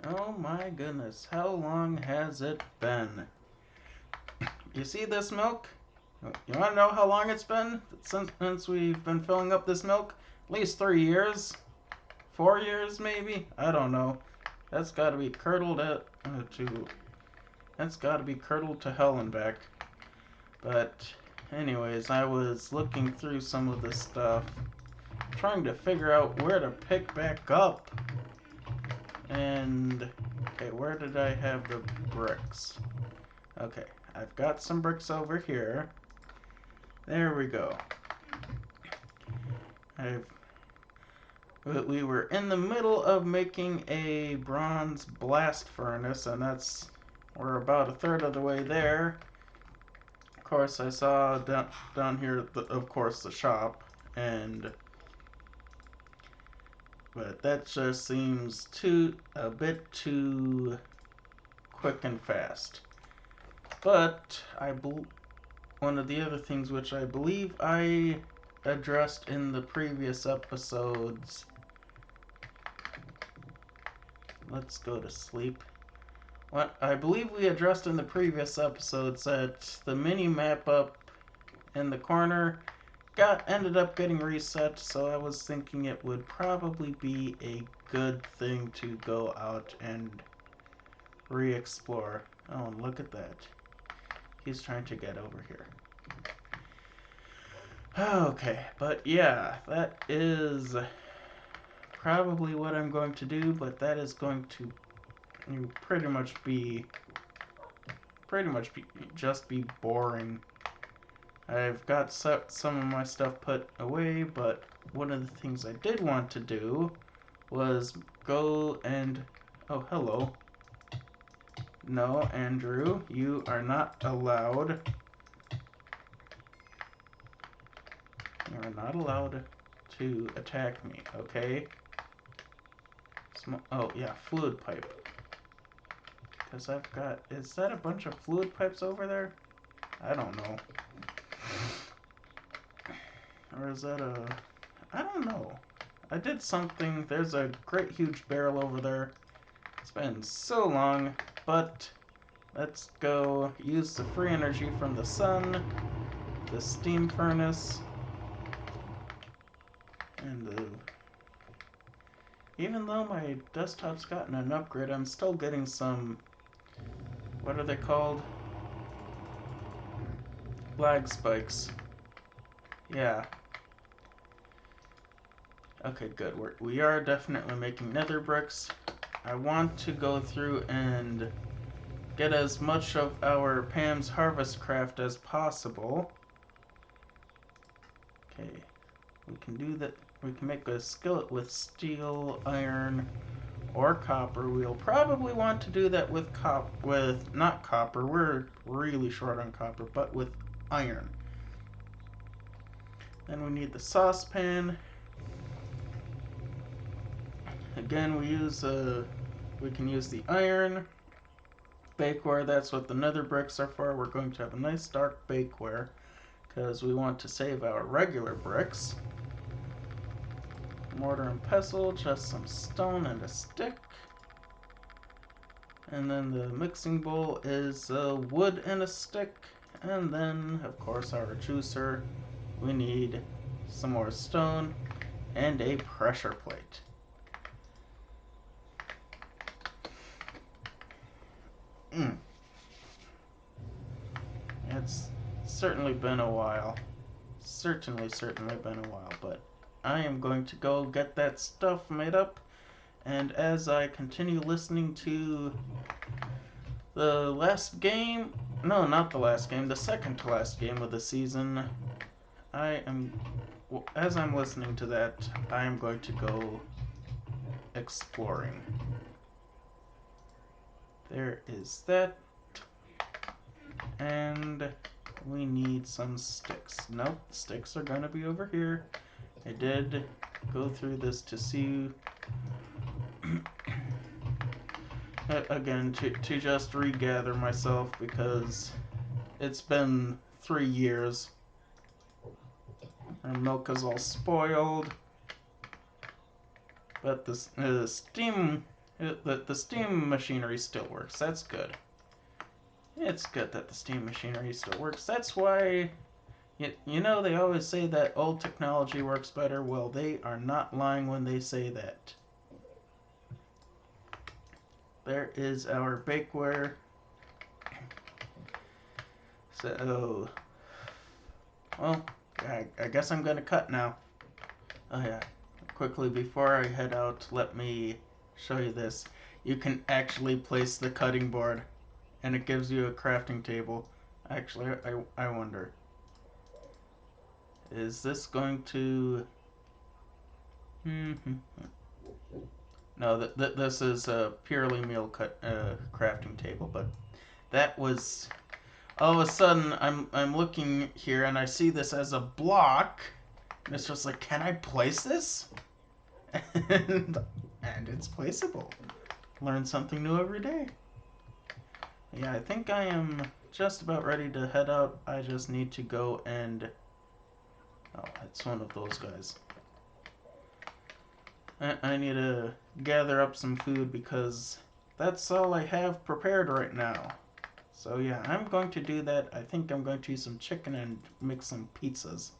Oh my goodness, how long has it been? You see this milk? You want to know how long it's been since we've been filling up this milk? At least 3 years? 4 years, maybe? I don't know. That's got to be curdled to. That's got to be curdled to hell and back. But, anyways, I was looking through some of this stuff, trying to figure out where to pick back up. And okay, where did I have the bricks? Okay, I've got some bricks over here. There we go. I've we were in the middle of making a bronze blast furnace, and we're about a third of the way there. Of course, I saw down here, of course, the shop, and but that just seems a bit too quick and fast. But one of the other things which I believe I addressed in the previous episodes. Let's go to sleep. What I believe we addressed in the previous episodes that the mini map up in the corner ended up getting reset, so I was thinking it would probably be a good thing to go out and re-explore. Oh, and look at that. He's trying to get over here. Okay, but yeah, that is probably what I'm going to do, but that is going to pretty much be just be boring. I've got some of my stuff put away, but one of the things I did want to do was go and oh, hello. No, Andrew, you are not allowed. You are not allowed to attack me, okay? Oh, yeah, fluid pipe. Because I've got... Is that a bunch of fluid pipes over there? I don't know. Or is that a... I don't know. I did something. There's a great huge barrel over there. It's been so long, but let's go use the free energy from the sun, the steam furnace, and even though my desktop's gotten an upgrade, I'm still getting some, what are they called? Lag spikes. Yeah. Okay, good. We are definitely making nether bricks. I want to go through and get as much of our Pam's Harvest Craft as possible. Okay, we can do that. We can make a skillet with steel, iron, or copper. We'll probably want to do that with not copper. We're really short on copper, but with iron. Then we need the saucepan. Again, we can use the iron. Bakeware, that's what the nether bricks are for. We're going to have a nice dark bakeware because we want to save our regular bricks. Mortar and pestle, just some stone and a stick. And then the mixing bowl is wood and a stick. And then, of course, our juicer. We need some more stone and a pressure plate. Mm. It's certainly been a while. Certainly been a while, but I am going to go get that stuff made up. And as I continue listening to the last game, no, not the last game, the second to last game of the season, as I'm listening to that, I am going to go exploring. There is that. And we need some sticks. Nope, sticks are gonna be over here. I did go through this to see again to just regather myself because it's been 3 years. Our milk is all spoiled. But the steam The steam machinery still works. That's good. It's good that the steam machinery still works. That's why, you know, they always say that old technology works better. Well, they are not lying when they say that. There is our bakeware. So, well, I guess I'm gonna cut now. Oh yeah, quickly before I head out, let me show you this. You can actually place the cutting board, and it gives you a crafting table. Actually, I wonder, is this going to... No, this is a purely meal cut crafting table, but that was... All of a sudden, I'm looking here and I see this as a block, and it's just like, can I place this? and, and it's placeable. Learn something new every day. Yeah, I think I am just about ready to head out. I just need to go and... Oh, it's one of those guys. I need to gather up some food because that's all I have prepared right now. So yeah, I'm going to do that. I think I'm going to use some chicken and make some pizzas.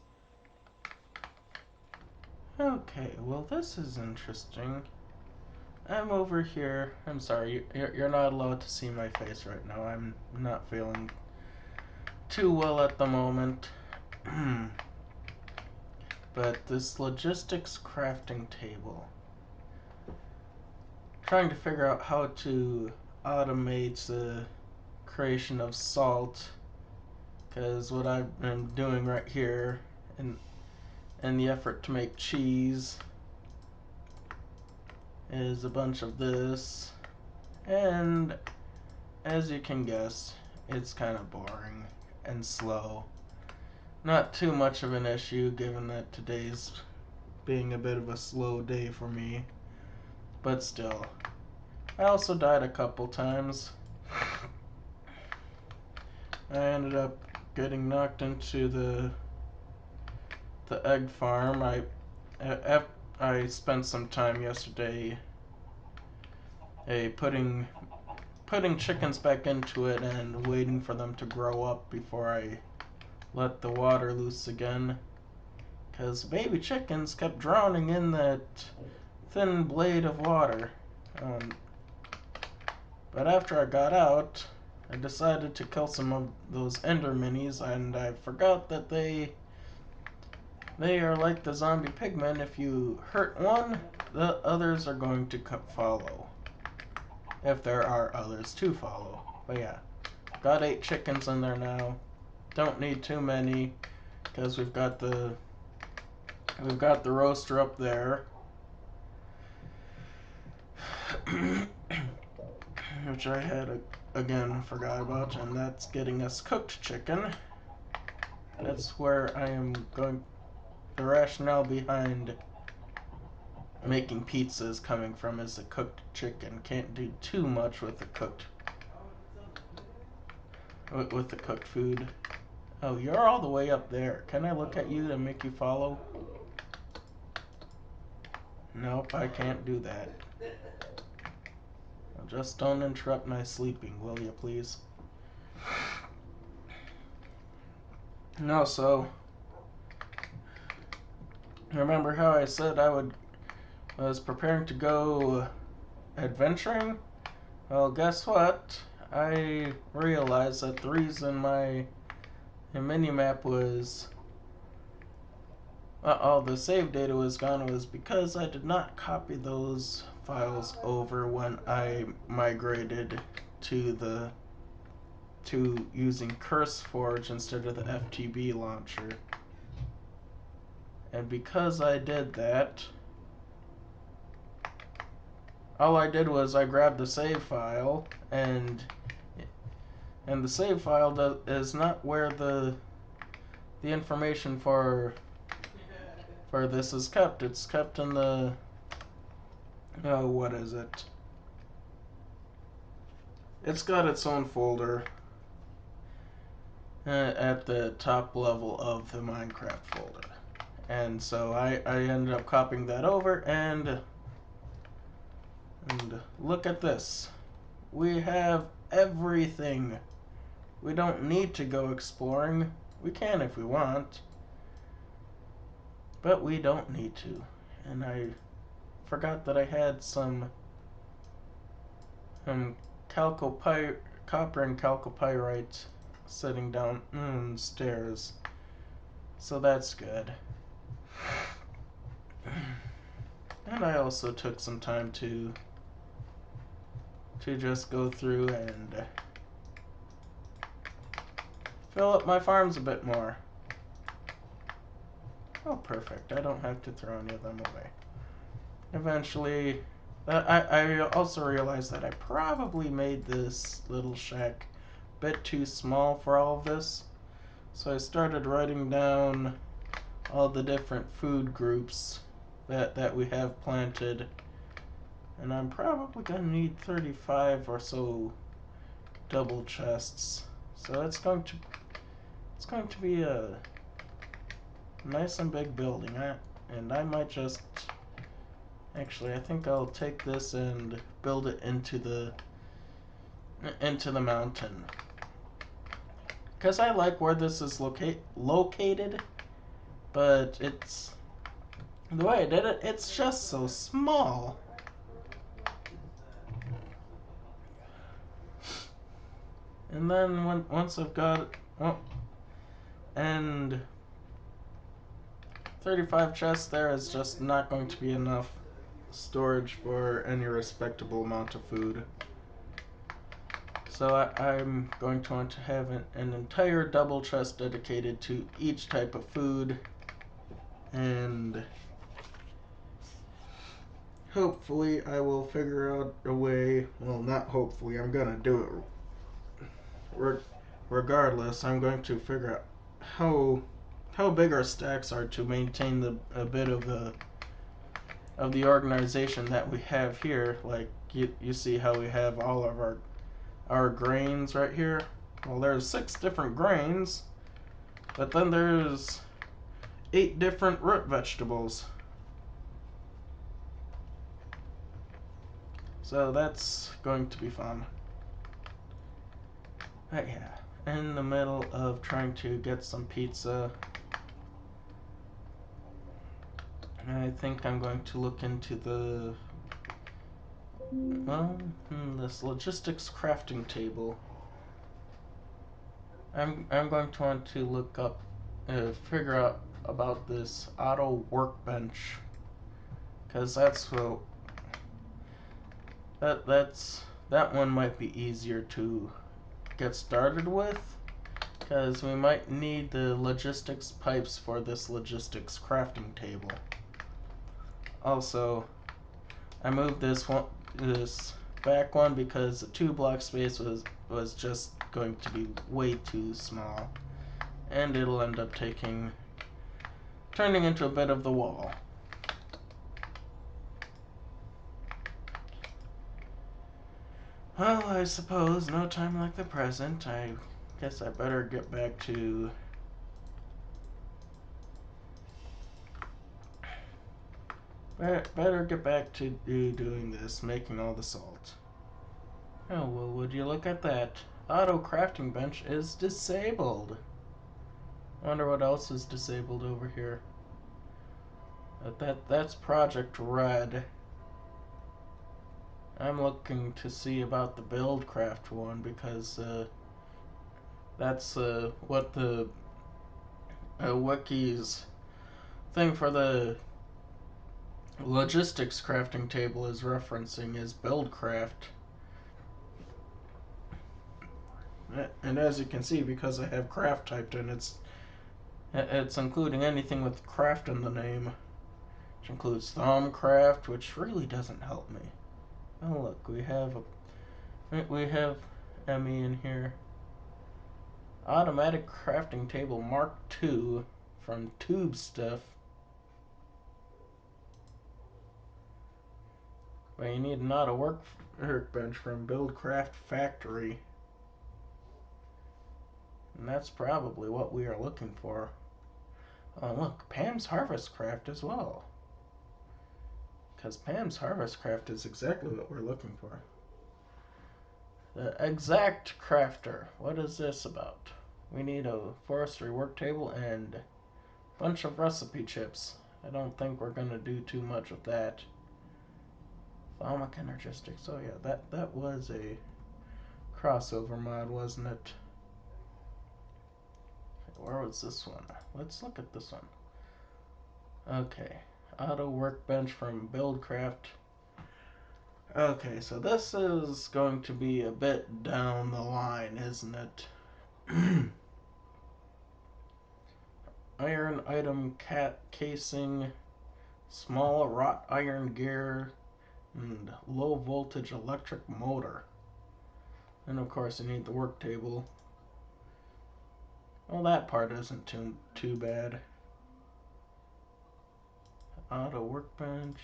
Okay, well this is interesting. I'm over here. I'm sorry, you're not allowed to see my face right now. I'm not feeling too well at the moment. But this logistics crafting table. Trying to figure out how to automate the creation of salt. Because what I've been doing right here in the effort to make cheese is a bunch of this. And as you can guess, it's kind of boring and slow. Not too much of an issue given that today's being a bit of a slow day for me. But still. I also died a couple times. I ended up getting knocked into the egg farm. I spent some time yesterday putting chickens back into it and waiting for them to grow up before I let the water loose again. Because baby chickens kept drowning in that thin blade of water. But after I got out, I decided to kill some of those ender minis, and I forgot that they are like the zombie pigmen. If you hurt one, the others are going to follow. If there are others to follow. But yeah, got 8 chickens in there now. Don't need too many because we've got the roaster up there. Which I had again forgot about, and that's getting us cooked chicken. That's where I am going. The rationale behind making pizzas coming from is the cooked chicken. Can't do too much with the cooked food. Oh, you're all the way up there. Can I look at you to make you follow? Nope, I can't do that. Well, just don't interrupt my sleeping, will you, please? No, so remember how I said I was preparing to go adventuring? Well, guess what? I realized that the reason my mini-map was... all the save data was gone was because I did not copy those files over when I migrated to using CurseForge instead of the FTB launcher. And because I did that, all I did was I grabbed the save file, and the save file is not where the information for this is kept. It's kept in the... oh, what is it? It's got its own folder at the top level of the Minecraft folder. And so I ended up copying that over, and And look at this. We have everything. We don't need to go exploring. We can if we want, but we don't need to. And I forgot that I had some copper and chalcopyrite sitting down stairs. So that's good. And I also took some time to just go through and fill up my farms a bit more. Oh, perfect. I don't have to throw any of them away. Eventually, I also realized that I probably made this little shack a bit too small for all of this. So I started writing down all the different food groups that we have planted. And I'm probably going to need 35 or so double chests. So it's going to be a nice and big building. And I might just actually I think I'll take this and build it into the mountain. Cuz I like where this is located, but it's the way I did it, it's just so small. And then once I've got well, and 35 chests there is just not going to be enough storage for any respectable amount of food. So I'm going to want to have an entire double chest dedicated to each type of food, and hopefully I will figure out a way, well, not hopefully, I'm going to do it regardless. I'm going to figure out how big our stacks are to maintain a bit of the organization that we have here. Like you see how we have all of our grains right here. Well, there's 6 different grains, but then there's 8 different root vegetables. So that's going to be fun. But yeah, in the middle of trying to get some pizza, I think I'm going to look into this logistics crafting table. I'm going to want to look up, figure out about this auto workbench, because that one might be easier to get started with, because we might need the logistics pipes for this logistics crafting table. Also, I moved this back one because the 2 block space was just going to be way too small, and it'll end up turning into a bit of the wall. Well, I suppose no time like the present. I guess I better get back to doing this, making all the salt. Oh, well, would you look at that? Auto crafting bench is disabled. I wonder what else is disabled over here. That's Project Red. I'm looking to see about the Buildcraft one, because that's what the wiki's thing for the logistics crafting table is referencing is Buildcraft. And as you can see, because I have craft typed in, it's including anything with craft in the name, which includes Thumbcraft, which really doesn't help me. Oh look, we have Emmy in here. Automatic crafting table Mark II from Tube Stuff. But you need an auto workbench from Buildcraft Factory. And that's probably what we are looking for. Oh look, Pam's Harvest Craft as well. Because Pam's Harvest Craft is exactly what we're looking for. The exact crafter. What is this about? We need a forestry work table and a bunch of recipe chips. I don't think we're gonna do too much with that. Thalmic Energistics. Oh yeah, that was a crossover mod, wasn't it? Where was this one? Let's look at this one. Okay. Auto workbench from Buildcraft. Okay, so this is going to be a bit down the line, isn't it? Iron item casing, small wrought iron gear, and low voltage electric motor. And of course you need the work table. Well, that part isn't too bad. Auto workbench.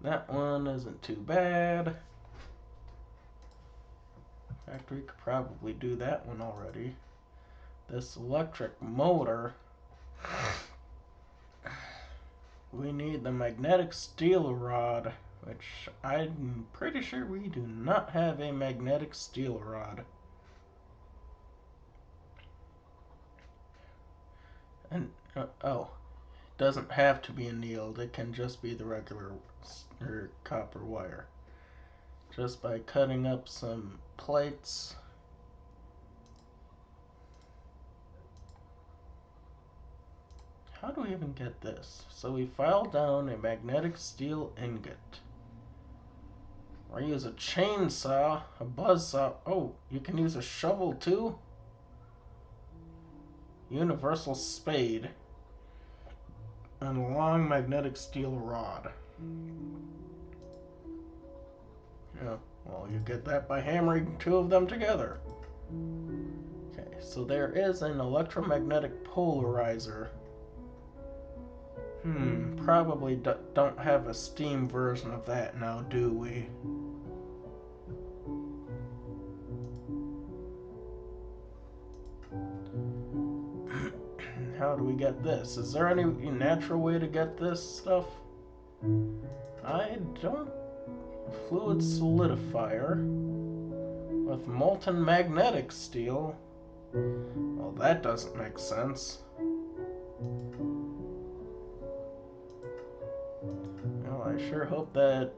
That one isn't too bad. In fact, we could probably do that one already. This electric motor. We need the magnetic steel rod, which I'm pretty sure we do not have a magnetic steel rod. And, oh, doesn't have to be annealed. It can just be the regular copper wire. Just by cutting up some plates. How do we even get this? So we file down a magnetic steel ingot. Or use a chainsaw, a buzzsaw. Oh, you can use a shovel too? Universal spade. And a long magnetic steel rod. Yeah, well, you get that by hammering two of them together. Okay, so there is an electromagnetic polarizer. Probably don't have a Steam version of that now, do we? How do we get this? Is there any natural way to get this stuff? I don't. Fluid solidifier with molten magnetic steel. Well, that doesn't make sense. Well, I sure hope that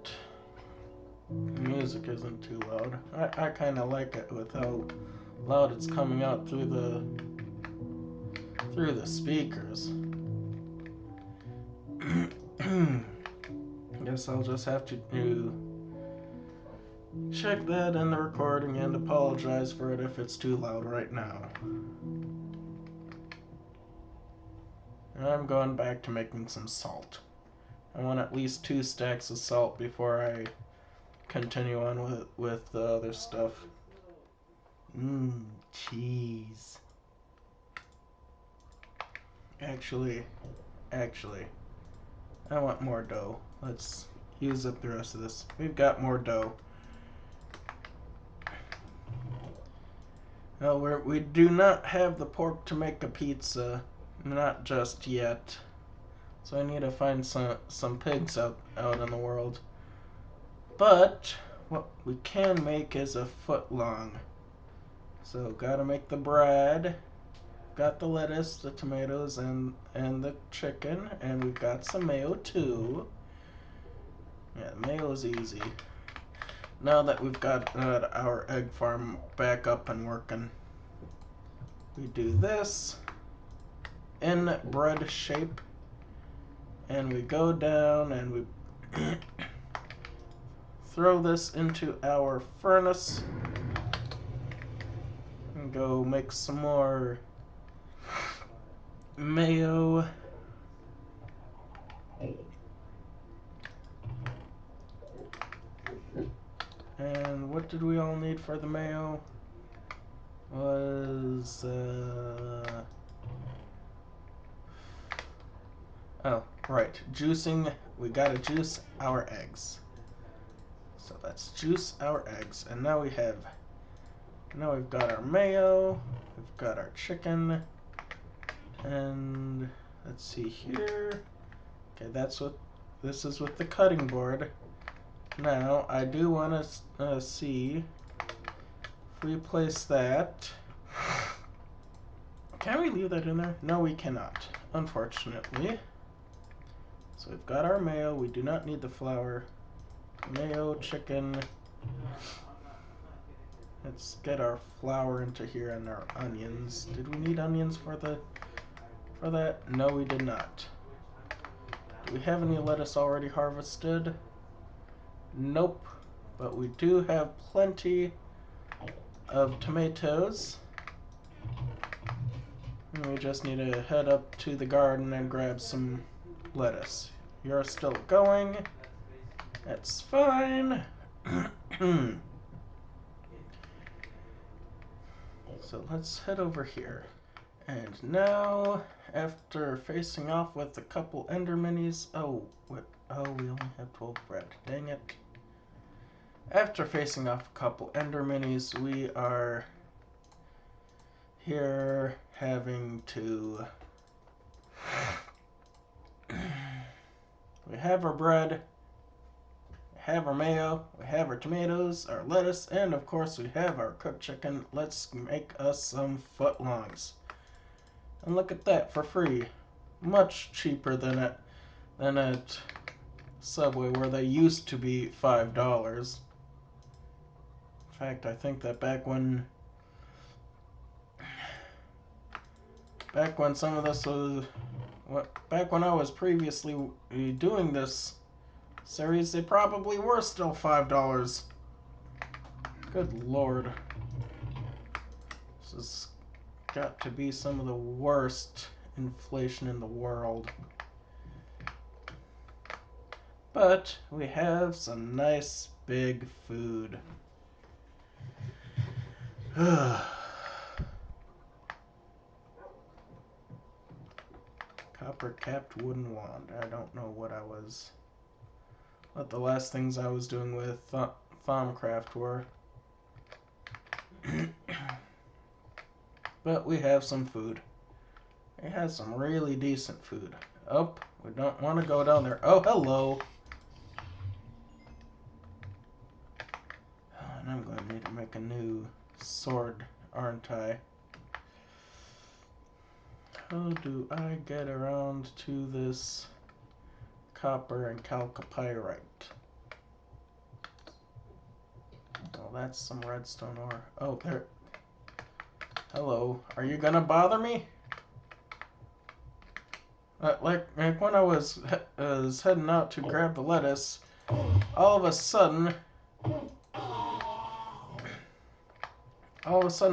music isn't too loud. I kind of like it with how loud it's coming out through the speakers. Guess I'll just have to check that in the recording and apologize for it if it's too loud right now. I'm going back to making some salt. I want at least 2 stacks of salt before I continue on with the other stuff. Cheese. Actually, I want more dough. Let's use up the rest of this. We've got more dough. Well, we do not have the pork to make a pizza. Not just yet. So I need to find some pigs out in the world. But what we can make is a foot long. So gotta make the bread. Got the lettuce, the tomatoes, and the chicken, and we've got some mayo too. Yeah, mayo is easy. Now that we've got our egg farm back up and working, we do this in bread shape, and we go down and we throw this into our furnace and go make some more mayo. And what did we all need for the mayo? Was oh, right, juicing. We gotta juice our eggs. So let's juice our eggs, and now we've got our mayo, we've got our chicken, and let's see here. Okay, that's what this is with the cutting board. Now, I do want to see if we place that. Can we leave that in there? No, we cannot, unfortunately. So we've got our mayo. We do not need the flour. Mayo, chicken. Let's get our flour into here and our onions. Did we need onions for that? No, we did not. Do we have any lettuce already harvested? Nope. But we do have plenty of tomatoes. And we just need to head up to the garden and grab some lettuce. You're still going. That's fine. So let's head over here. And now, after facing off with a couple ender minis... Oh, we only have 12 bread. Dang it. After facing off a couple ender minis, we are here having to... We have our bread, we have our mayo, we have our tomatoes, our lettuce, and of course we have our cooked chicken. Let's make us some footlongs. And look at that, for free. Much cheaper than at Subway, where they used to be $5. In fact, I think that back when some of this was... Back when I was previously doing this series, they probably were still $5. Good lord. This has got to be some of the worst inflation in the world. But we have some nice big food. Copper-capped wooden wand. I don't know what the last things I was doing with Thaumcraft were. But we have some food. We have some really decent food. Oh, we don't want to go down there. Oh, hello. And I'm going to need to make a new sword, aren't I? How do I get around to this copper and chalcopyrite? Oh, that's some redstone ore. Oh, there. Hello. Are you gonna bother me? Like when I was heading out to grab the lettuce, all of a sudden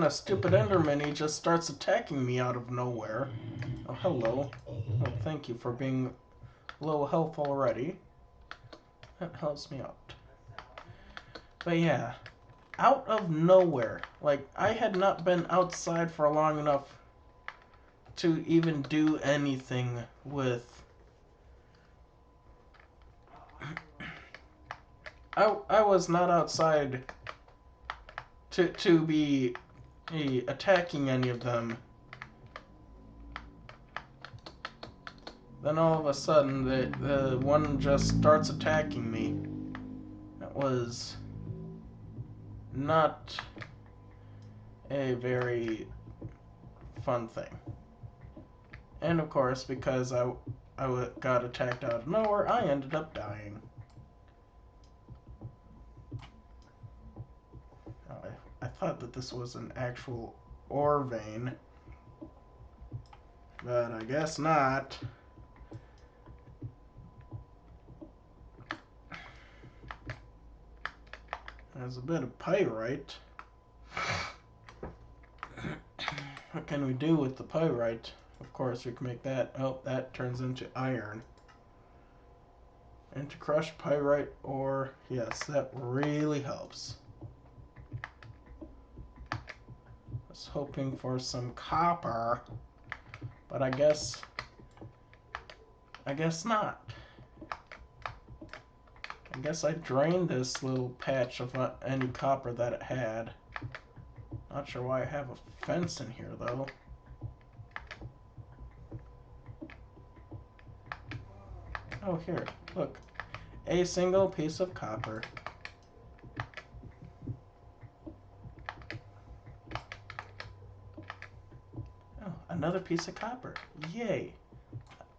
a stupid ender mini just starts attacking me out of nowhere. Oh, hello. Well, thank you for being low health already. That helps me out. But yeah, out of nowhere. Like, I had not been outside for long enough to even do anything with... I was not outside to be attacking any of them. Then all of a sudden, the one just starts attacking me. That was not a very fun thing. And of course, because I got attacked out of nowhere, I ended up dying. I thought that this was an actual ore vein, but I guess not. There's a bit of pyrite. What can we do with the pyrite? Of course, we can make that. Oh, that turns into iron. And to crush pyrite ore, yes, that really helps. I was hoping for some copper, but I guess not. I guess I drained this little patch of any copper that it had. Not sure why I have a fence in here, though. Oh, here, look. A single piece of copper. Oh, another piece of copper. Yay.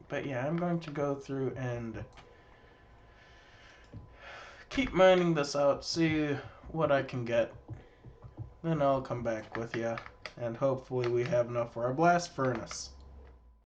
But yeah, I'm going to go through and keep mining this out, see what I can get. Then I'll come back with you, and hopefully we have enough for our blast furnace.